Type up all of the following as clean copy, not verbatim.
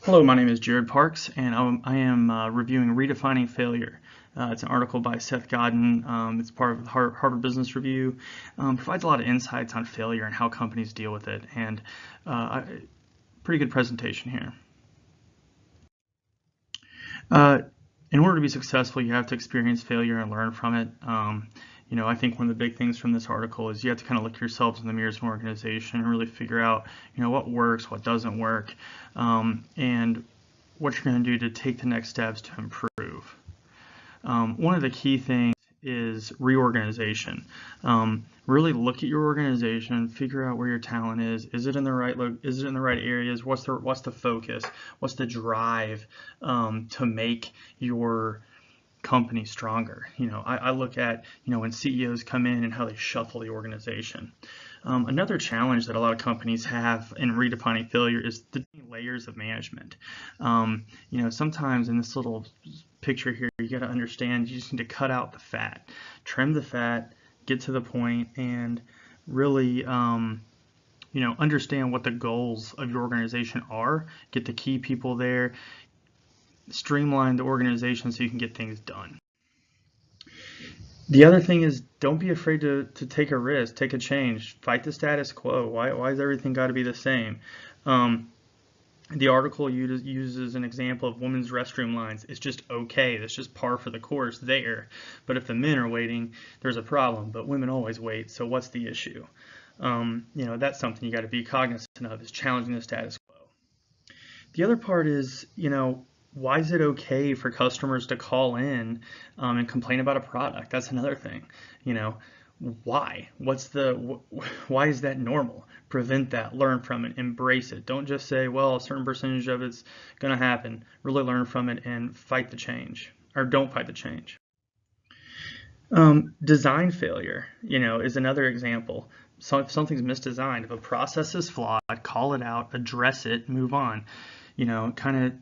Hello, my name is Jared Parks, and I am reviewing Redefining Failure. It's an article by Seth Godin. It's part of the Harvard Business Review. Provides a lot of insights on failure and how companies deal with it, and pretty good presentation here. Uh, in order to be successful, you have to experience failure and learn from it. I think one of the big things from this article is you have to kind of look yourselves in the mirror as an organization and really figure out, what works, what doesn't work, and what you're going to do to take the next steps to improve. One of the key things is reorganization. Really look at your organization, figure out where your talent is. Is it in the right areas? What's the focus? What's the drive to make your company stronger? I look at when CEOs come in and how they shuffle the organization. Another challenge that a lot of companies have in redefining failure is the layers of management. Sometimes in this little picture here, you got to understand you just need to cut out the fat, trim the fat, get to the point, and really understand what the goals of your organization are, get the key people there, streamline the organization so you can get things done. The other thing is, don't be afraid to take a risk, take a change, fight the status quo. Why is everything got to be the same? The article uses an example of women's restroom lines. It's just okay. That's just par for the course there. But if the men are waiting, there's a problem. But women always wait, so what's the issue? That's something you got to be cognizant of, is challenging the status quo. The other part is, why is it okay for customers to call in and complain about a product? That's another thing. Why? Why is that normal? Prevent that, learn from it, embrace it. Don't just say, well, a certain percentage of it's going to happen. Really learn from it and fight the change, or don't fight the change. Design failure, is another example. So if something's misdesigned, if a process is flawed, call it out, address it, move on. Kind of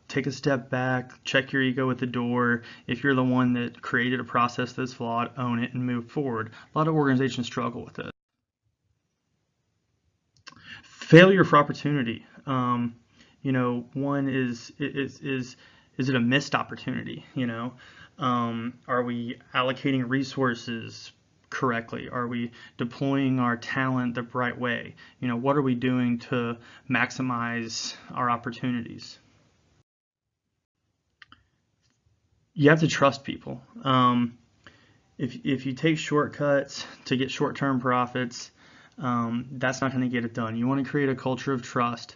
take a step back, check your ego at the door. If you're the one that created a process that's flawed, own it and move forward. A lot of organizations struggle with it. Failure for opportunity. One is it a missed opportunity? Are we allocating resources correctly? Are we deploying our talent the right way? What are we doing to maximize our opportunities? You have to trust people. If you take shortcuts to get short-term profits, that's not going to get it done. You want to create a culture of trust.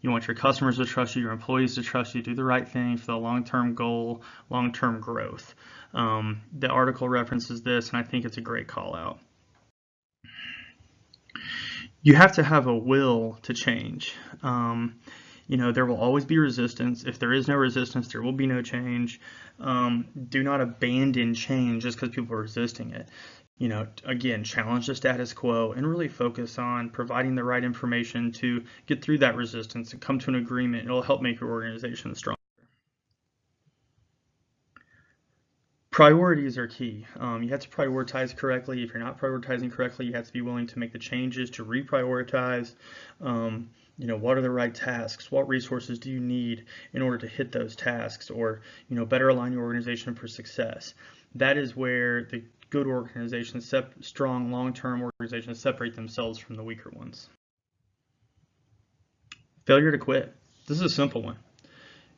You want your customers to trust you, your employees to trust you, do the right thing for the long-term goal, long-term growth. The article references this, and I think it's a great call out. You have to have a will to change. There will always be resistance. If there is no resistance, there will be no change. Do not abandon change just because people are resisting it. Again, challenge the status quo and really focus on providing the right information to get through that resistance and come to an agreement. It'll help make your organization stronger. Priorities are key. You have to prioritize correctly. If you're not prioritizing correctly, you have to be willing to make the changes to reprioritize. What are the right tasks? What resources do you need in order to hit those tasks, or better align your organization for success? That is where the good organizations, strong long-term organizations, separate themselves from the weaker ones. Failure to quit. This is a simple one.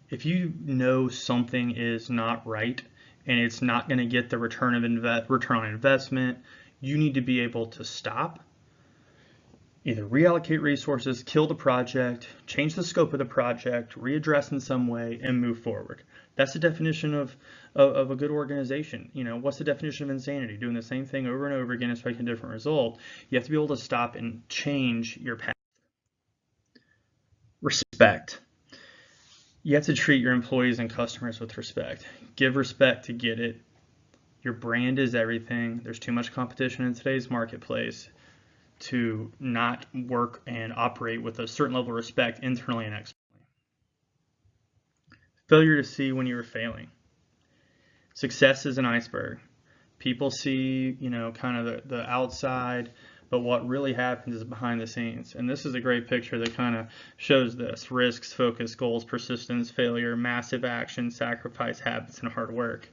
If you know something is not right and it's not going to get the return on investment, you need to be able to stop, either reallocate resources, kill the project, change the scope of the project, readdress in some way, and move forward. That's the definition of a good organization. What's the definition of insanity? Doing the same thing over and over again, expecting a different result. You have to be able to stop and change your path. Respect. You have to treat your employees and customers with respect. Give respect to get it. Your brand is everything. There's too much competition in today's marketplace to not work and operate with a certain level of respect internally and externally. Failure to see when you are failing. Success is an iceberg. People see, kind of the outside, but what really happens is behind the scenes. And this is a great picture that kind of shows this: risks, focus, goals, persistence, failure, massive action, sacrifice, habits, and hard work.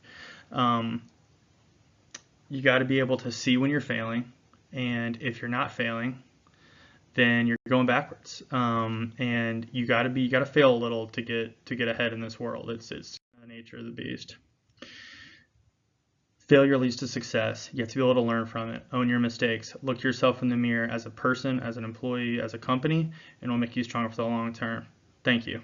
You got to be able to see when you're failing, and if you're not failing, then you're going backwards. And you got to fail a little to get ahead in this world. It's the nature of the beast. Failure leads to success. You have to be able to learn from it, own your mistakes, look yourself in the mirror as a person, as an employee, as a company, and it'll make you stronger for the long term. Thank you.